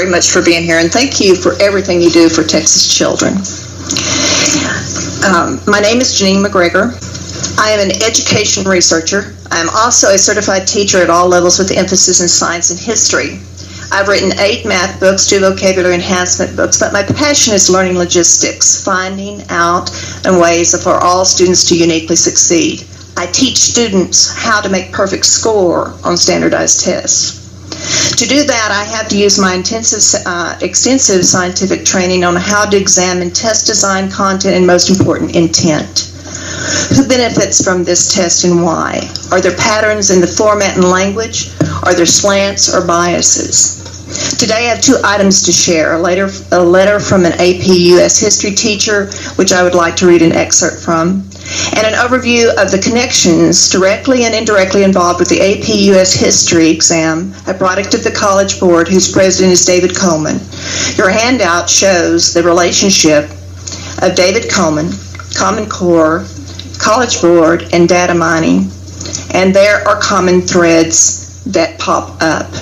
very much for being here, and thank you for everything you do for Texas children. My name is Jeanine McGregor. I am an education researcher. I am also a certified teacher at all levels with emphasis in science and history. I've written 8 math books, 2 vocabulary enhancement books, but my passion is learning logistics, finding out and ways for all students to uniquely succeed. I teach students how to make perfect score on standardized tests. To do that, I have to use my extensive scientific training on how to examine test design, content, and most important, intent. Who benefits from this test and why? Are there patterns in the format and language? Are there slants or biases? Today I have 2 items to share, a letter from an AP US history teacher, which I would like to read an excerpt from, and an overview of the connections directly and indirectly involved with the AP US history exam, a product of the College Board whose president is David Coleman. Your handout shows the relationship of David Coleman, Common Core, College Board, and data mining, and there are common threads that pop up.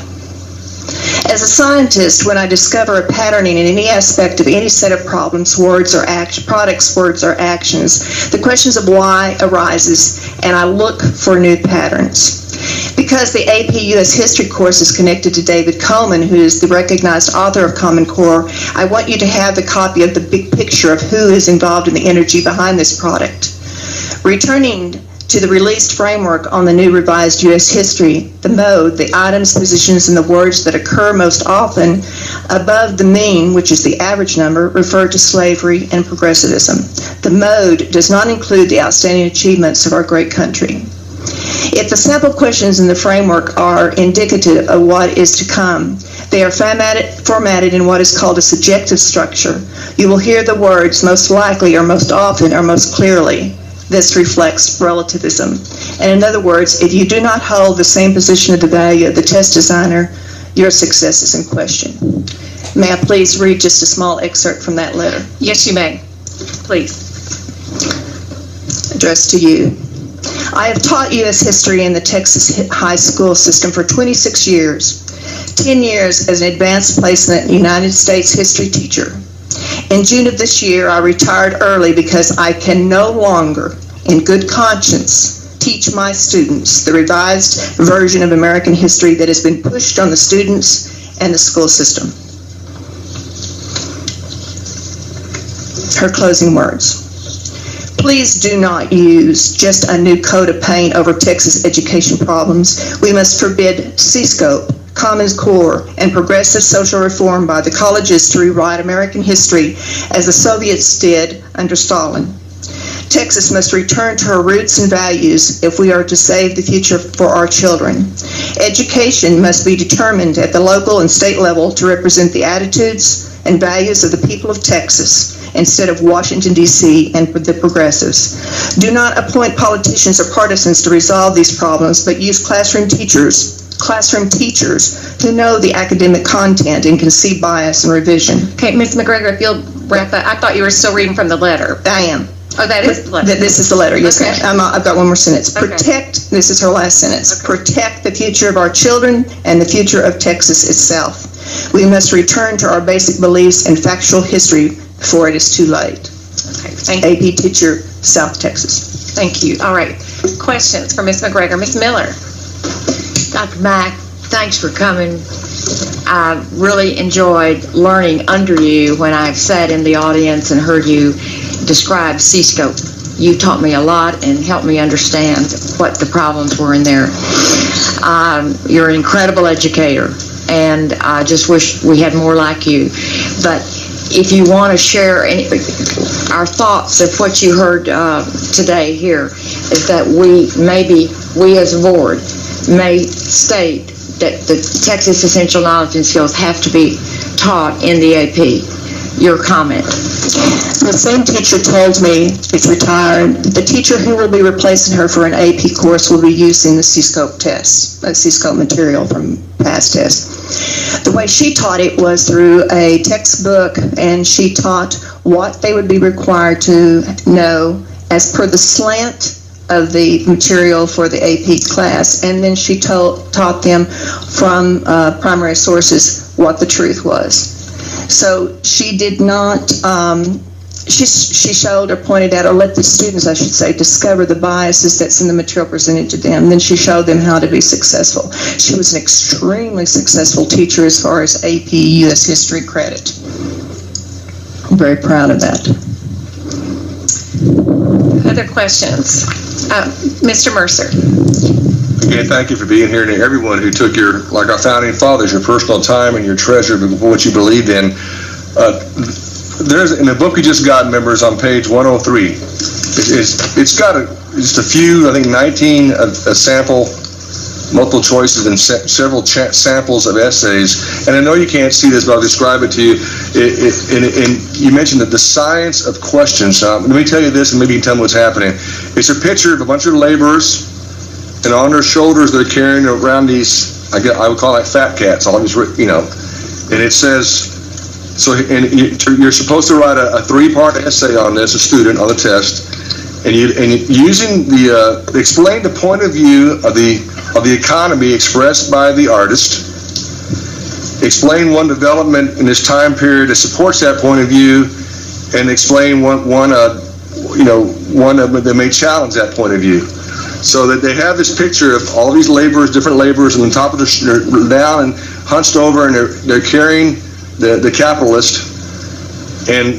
As a scientist, when I discover a patterning in any aspect of any set of problems, words or products, words or actions, the questions of why arises, and I look for new patterns. Because the AP US History course is connected to David Coleman, who is the recognized author of Common Core, I want you to have the copy of the big picture of who is involved in the energy behind this product. Returning to the released framework on the new revised U.S. history, the mode, the items, positions, and the words that occur most often above the mean, which is the average number, refer to slavery and progressivism. The mode does not include the outstanding achievements of our great country. If the sample questions in the framework are indicative of what is to come, they are formatted in what is called a subjective structure. You will hear the words most likely or most often or most clearly. This reflects relativism. And in other words, if you do not hold the same position of the value of the test designer, your success is in question. May I please read just a small excerpt from that letter? Yes, you may. Please. Addressed to you. I have taught U.S. history in the Texas high school system for 26 years, 10 years as an advanced placement United States history teacher. In June of this year, I retired early because I can no longer, in good conscience, teach my students the revised version of American history that has been pushed on the students and the school system. Her closing words. Please do not use just a new coat of paint over Texas education problems. We must forbid C-scope, Common Core, and progressive social reform by the colleges to rewrite American history as the Soviets did under Stalin. Texas must return to her roots and values if we are to save the future for our children. Education must be determined at the local and state level to represent the attitudes and values of the people of Texas instead of Washington, D.C. and the progressives. Do not appoint politicians or partisans to resolve these problems, but use classroom teachers who know the academic content and can see bias and revision. Okay, Ms. McGregor, if you'll wrap up. I thought you were still reading from the letter. I am. Oh, that is the letter. This is the letter, yes, okay. ma'am. I've got one more sentence. Okay. Protect, this is her last sentence, okay. Protect the future of our children and the future of Texas itself. We must return to our basic beliefs and factual history before it is too late. Okay, thank you. AP teacher, South Texas. Thank you. All right. Questions for Ms. McGregor. Ms. Miller. Dr. Mack, thanks for coming. I really enjoyed learning under you when I've sat in the audience and heard you describe C-scope. You taught me a lot and helped me understand what the problems were in there. You're an incredible educator, and I just wish we had more like you. But if you want to share our thoughts of what you heard today here, is that we as a board may state that the Texas Essential Knowledge and Skills have to be taught in the AP. Your comment. The same teacher told me, is retired, the teacher who will be replacing her for an AP course will be using the C-scope test, C-scope material from past tests. The way she taught it was through a textbook, and she taught what they would be required to know as per the slant of the material for the AP class, and then she taught them from primary sources what the truth was. So she did not, she showed or pointed out, or let the students, I should say, discover the biases that's in the material presented to them. Then she showed them how to be successful. She was an extremely successful teacher as far as AP U.S. history credit. I'm very proud of that. Other questions? Mr. Mercer. Again, thank you for being here, and to everyone who took your, like our founding fathers, your personal time and your treasure of what you believed in. There's in the book we just got, members, on page 103. It's got just a few, I think 19 a sample, multiple choices, and several samples of essays. And I know you can't see this, but I'll describe it to you. And you mentioned that the science of questions. Let me tell you this, and maybe you can tell me what's happening. It's a picture of a bunch of laborers, and on their shoulders they're carrying around these, I would call it fat cats, all these, and it says, so, and you're supposed to write a 3-part essay on this, a student, on the test, and using explain the point of view of the economy expressed by the artist, explain one development in this time period that supports that point of view, and explain one that may challenge that point of view. So that they have this picture of all these laborers, different laborers, and on top of they're down and hunched over, and they're carrying the capitalist. And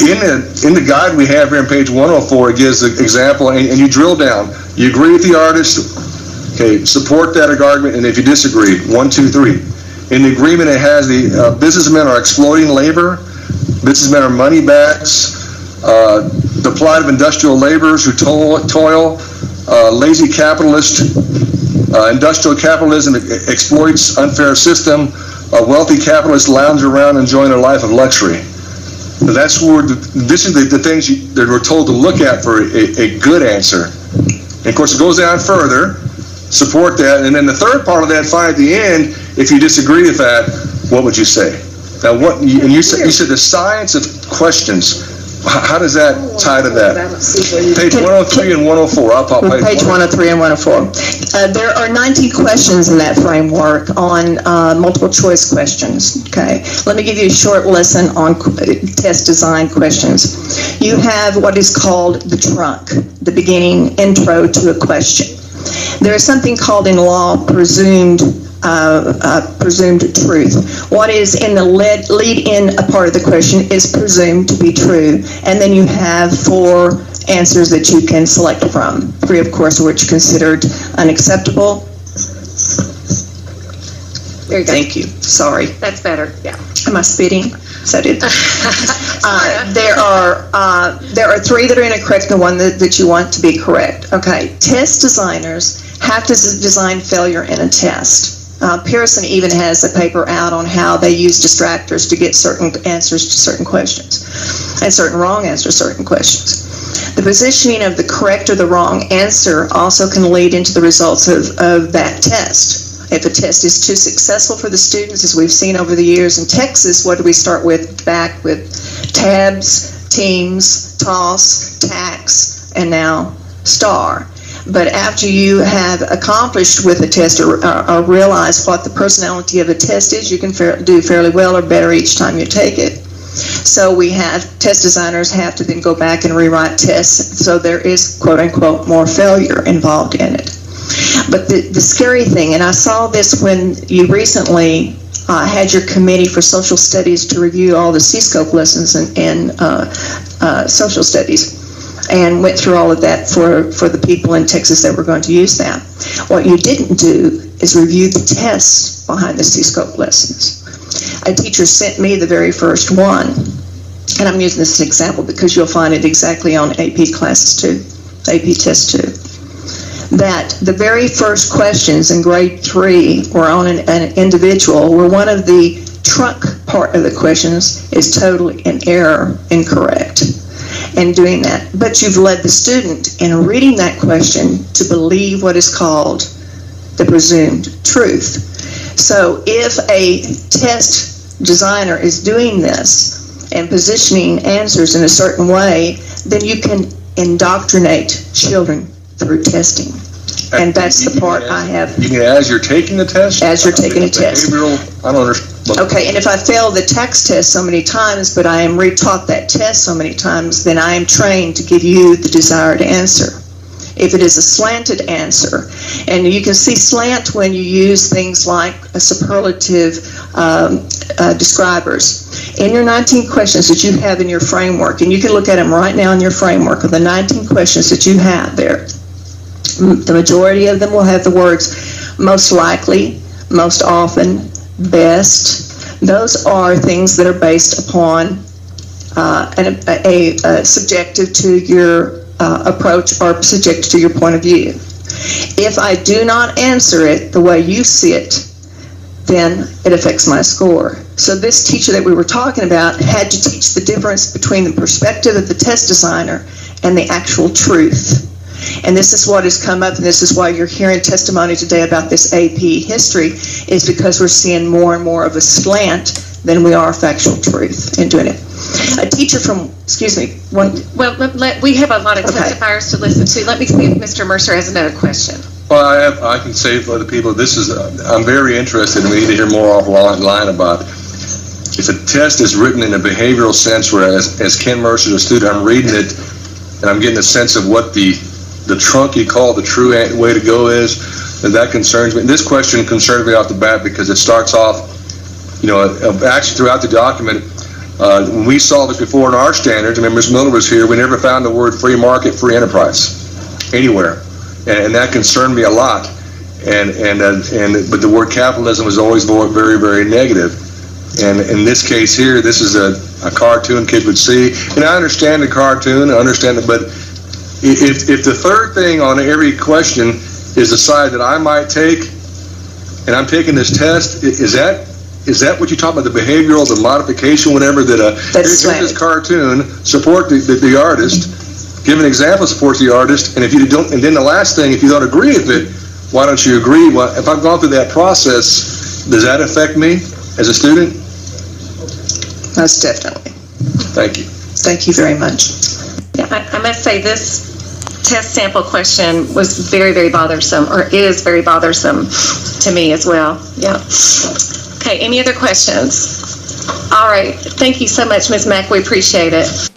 in the guide we have here on page 104, it gives the example, and you drill down. You agree with the artist, okay, support that argument, and if you disagree, 1, 2, 3. In the agreement it has the businessmen are exploiting labor, businessmen are money bags, the plight of industrial laborers who toil, lazy capitalist, industrial capitalism exploits unfair system, wealthy capitalists lounge around enjoying a life of luxury. That's where this is the things that we're told to look at for a good answer. And of course, it goes down further, support that, and then the third part of that, fine at the end, if you disagree with that, what would you say? Now, you said the science of questions. How does that tie to that? Page 103 and 104. I'll pop page 103 and 104. There are 19 questions in that framework on multiple choice questions. Okay, let me give you a short lesson on test design questions. You have what is called the trunk, the beginning intro to a question. There is something called in law presumed truth. What is in the lead-in part of the question is presumed to be true, and then you have 4 answers that you can select from. 3, of course, which are considered unacceptable. There you go. Thank you. Sorry. That's better. Yeah. Am I spitting? Is that it? There are 3 that are incorrect and 1 that you want to be correct. Okay. Test designers have to design failure in a test. Pearson even has a paper out on how they use distractors to get certain answers to certain questions and certain wrong answers to certain questions. The positioning of the correct or the wrong answer also can lead into the results of that test. If a test is too successful for the students, as we've seen over the years in Texas, what do we start with? Back with tabs, teams, toss, tax, and now star. But after you have accomplished with a test or realize what the personality of a test is, you can do fairly well or better each time you take it. So we have test designers have to then go back and rewrite tests, so there is quote-unquote more failure involved in it. But the scary thing, and I saw this when you recently had your committee for social studies to review all the C-scope lessons in social studies, and went through all of that for the people in Texas that were going to use that. What you didn't do is review the tests behind the C-scope lessons. A teacher sent me the very first one, and I'm using this as an example because you'll find it exactly on AP classes too, AP test 2, that the very first questions in grade 3 were on an individual, where one of the trunk part of the questions is totally in error, incorrect. In doing that, but you've led the student in reading that question to believe what is called the presumed truth. So if a test designer is doing this and positioning answers in a certain way, then you can indoctrinate children through testing. And that's the part I have. You mean as you're taking the test? As you're taking a test. Behavioral, I don't understand. Okay, and if I fail the text test so many times, but I am retaught that test so many times, then I am trained to give you the desired answer. If it is a slanted answer, and you can see slant when you use things like a superlative describers. In your 19 questions that you have in your framework, and you can look at them right now in your framework of the 19 questions that you have there, the majority of them will have the words most likely, most often, best. Those are things that are based upon a subjective to your approach or subjective to your point of view. If I do not answer it the way you see it, then it affects my score. So this teacher that we were talking about had to teach the difference between the perspective of the test designer and the actual truth. And this is what has come up, and this is why you're hearing testimony today about this AP history, is because we're seeing more and more of a slant than we are factual truth in doing it. A teacher from, excuse me, one. Well, we have a lot of testifiers to listen to. Let me see if Mr. Mercer has another question. Well, I can say for other people, this is, I'm very interested, and we need to hear more offline about if a test is written in a behavioral sense, where as Ken Mercer, a student, I'm reading it, and I'm getting a sense of what the trunk you call the true way to go is, and that concerns me. This question concerns me off the bat because it starts off, actually throughout the document, when we saw this before in our standards, I mean, Ms. Miller was here, we never found the word free market, free enterprise anywhere. And that concerned me a lot. But the word capitalism was always very, very negative. And in this case here, this is a cartoon kids would see. And I understand the cartoon, I understand it, but if the third thing on every question is the side that I might take, and I'm taking this test, is that what you talk about, the behavioral, the modification, whatever, here's this cartoon, support the artist, give an example, supports the artist, and if you don't, and then the last thing, if you don't agree with it, why don't you agree? Well, if I've gone through that process, does that affect me as a student? Most definitely. Thank you. Thank you very much. Yeah, I must say this test sample question was very, very bothersome, or is very bothersome to me as well. Yeah. Okay, any other questions? All right. Thank you so much, Ms. Mack. We appreciate it.